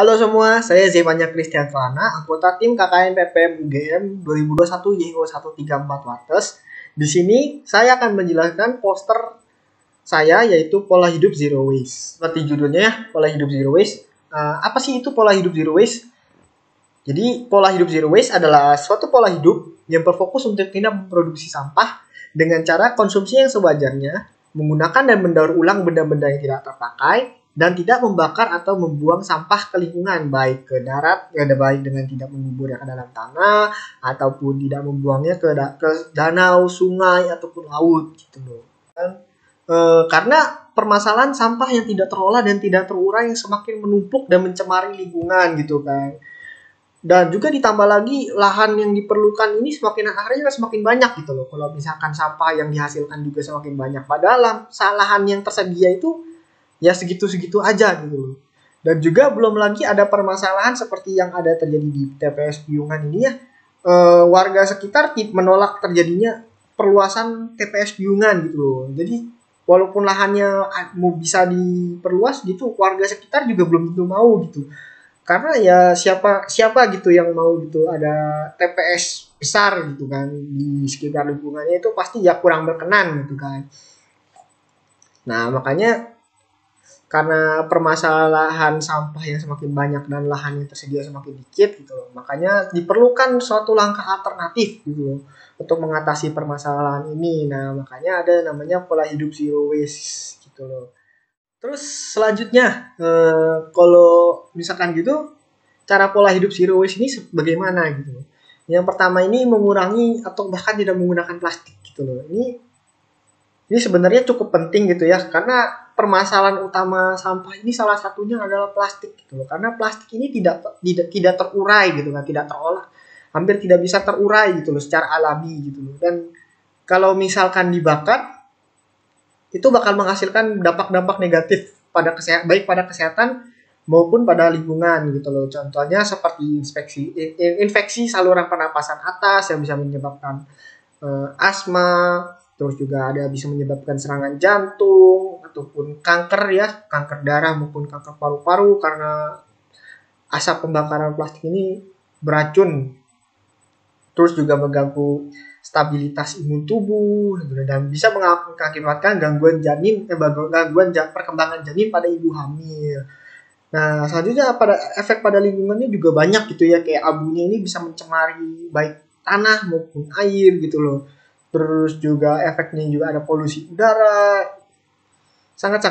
Halo semua, saya Zevanya Christian Kelana, anggota tim KKN PPM UGM 2021 YO 134 Wates. Di sini saya akan menjelaskan poster saya yaitu pola hidup zero waste. Seperti judulnya ya, pola hidup zero waste. Apa sih itu pola hidup zero waste? Jadi pola hidup zero waste adalah suatu pola hidup yang berfokus untuk tidak memproduksi sampah dengan cara konsumsi yang sewajarnya, menggunakan dan mendaur ulang benda-benda yang tidak terpakai, dan tidak membakar atau membuang sampah ke lingkungan, baik ke darat, baik dengan tidak menguburnya ke dalam tanah, ataupun tidak membuangnya ke danau, sungai, ataupun laut gitu loh. Karena permasalahan sampah yang tidak terolah dan tidak terurai yang semakin menumpuk dan mencemari lingkungan gitu kan. Dan juga ditambah lagi lahan yang diperlukan ini semakin hari semakin banyak gitu loh. Kalau misalkan sampah yang dihasilkan juga semakin banyak, padahal lahan yang tersedia itu ya segitu-segitu aja gitu loh. Dan juga belum lagi ada permasalahan seperti yang ada terjadi di TPS Piungan ini ya. Warga sekitar menolak terjadinya perluasan TPS Piungan gitu loh. Jadi walaupun lahannya mau bisa diperluas gitu, warga sekitar juga belum tentu mau gitu. Karena ya siapa gitu yang mau gitu ada TPS besar gitu kan di sekitar lingkungannya, itu pasti ya kurang berkenan gitu kan. Nah makanya karena permasalahan sampah yang semakin banyak dan lahan yang tersedia semakin dikit gitu loh, makanya diperlukan suatu langkah alternatif gitu loh untuk mengatasi permasalahan ini. Nah makanya ada namanya pola hidup zero waste gitu loh. Terus selanjutnya kalau misalkan gitu, cara pola hidup zero waste ini bagaimana gitu. Yang pertama ini mengurangi atau bahkan tidak menggunakan plastik gitu loh. Ini sebenarnya cukup penting gitu ya, karena permasalahan utama sampah ini salah satunya adalah plastik gitu loh. Karena plastik ini tidak terurai gitu kan, tidak terolah. Hampir tidak bisa terurai gitu loh secara alami gitu loh. Dan kalau misalkan dibakar itu bakal menghasilkan dampak-dampak negatif pada kesehatan, baik pada kesehatan maupun pada lingkungan gitu loh. Contohnya seperti infeksi saluran pernapasan atas yang bisa menyebabkan asma, terus juga ada bisa menyebabkan serangan jantung ataupun kanker ya, kanker darah maupun kanker paru-paru karena asap pembakaran plastik ini beracun. Terus juga mengganggu stabilitas imun tubuh dan bisa mengakibatkan gangguan perkembangan janin pada ibu hamil. Nah, selanjutnya efek pada lingkungannya juga banyak gitu ya, kayak abunya ini bisa mencemari baik tanah maupun air gitu loh. Terus juga efeknya juga ada polusi udara, sangat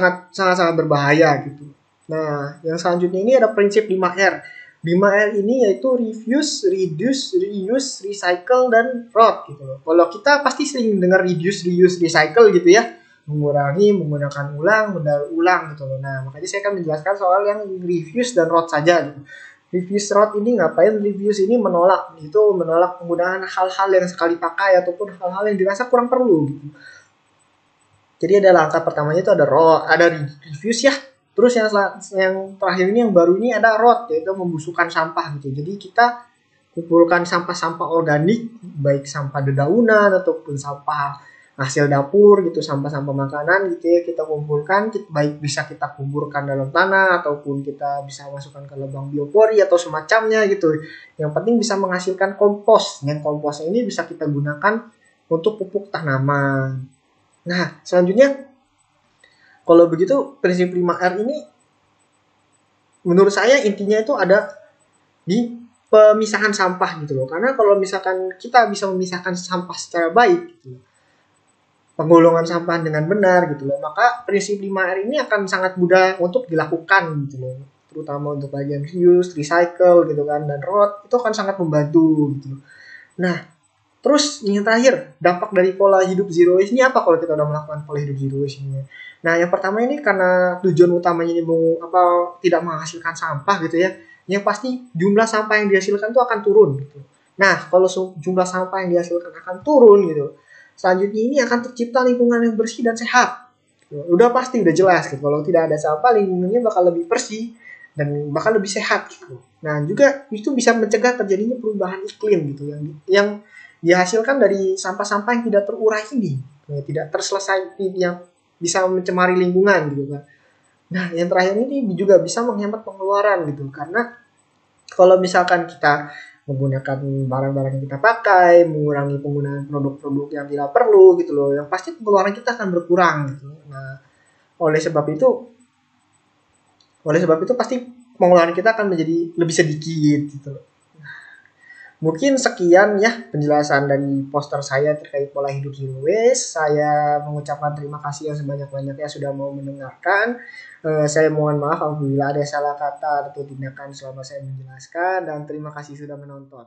berbahaya gitu. Nah, yang selanjutnya ini ada prinsip 5R. 5R ini yaitu refuse, reduce, reuse, recycle, dan rot gitu loh. Kalau kita pasti sering dengar reduce, reuse, recycle gitu ya. Mengurangi, menggunakan ulang, mendaur ulang gitu loh. Nah, makanya saya akan menjelaskan soal yang refuse dan rot saja gitu. Refuse rot ini ngapain? Refuse ini menolak penggunaan hal-hal yang sekali pakai ataupun hal-hal yang dirasa kurang perlu gitu. Jadi ada langkah pertamanya itu ada refuse ya. Terus yang terakhir ini yang baru ini ada rot, yaitu membusukkan sampah gitu. Jadi kita kumpulkan sampah-sampah organik, baik sampah dedaunan ataupun sampah hasil dapur gitu, sampah-sampah makanan gitu ya, kita kumpulkan, baik bisa kita kuburkan dalam tanah ataupun kita bisa masukkan ke lubang biopori atau semacamnya gitu. Yang penting bisa menghasilkan kompos. Yang kompos ini bisa kita gunakan untuk pupuk tanaman. Nah, selanjutnya kalau begitu prinsip 5R ini menurut saya intinya itu ada di pemisahan sampah gitu loh. Karena kalau misalkan kita bisa memisahkan sampah secara baik gitu, penggolongan sampah dengan benar gitu loh, maka prinsip 5R ini akan sangat mudah untuk dilakukan gitu loh. Terutama untuk bagian reuse, recycle gitu kan, dan rot itu akan sangat membantu gitu loh. Nah, terus yang terakhir, dampak dari pola hidup zero waste ini apa kalau kita udah melakukan pola hidup zero waste ini? Nah, yang pertama ini karena tujuan utamanya ini tidak menghasilkan sampah gitu ya. Yang pasti jumlah sampah yang dihasilkan itu akan turun gitu. Nah, kalau jumlah sampah yang dihasilkan akan turun gitu, selanjutnya ini akan tercipta lingkungan yang bersih dan sehat. Udah pasti, udah jelas gitu. Kalau tidak ada sampah, lingkungannya bakal lebih bersih dan bakal lebih sehat gitu. Nah, juga itu bisa mencegah terjadinya perubahan iklim gitu yang dihasilkan dari sampah-sampah yang tidak terurai ini, tidak terselesai, yang bisa mencemari lingkungan gitu kan. Nah, yang terakhir ini juga bisa menghemat pengeluaran gitu. Karena kalau misalkan kita menggunakan barang-barang yang kita pakai, mengurangi penggunaan produk-produk yang tidak perlu gitu loh, yang pasti pengeluaran kita akan berkurang gitu. Nah, oleh sebab itu pasti pengeluaran kita akan menjadi lebih sedikit gitu. Mungkin sekian ya penjelasan dari poster saya terkait pola hidup zero waste. Saya mengucapkan terima kasih yang sebanyak-banyaknya sudah mau mendengarkan. Saya mohon maaf apabila ada salah kata atau tindakan selama saya menjelaskan, dan terima kasih sudah menonton.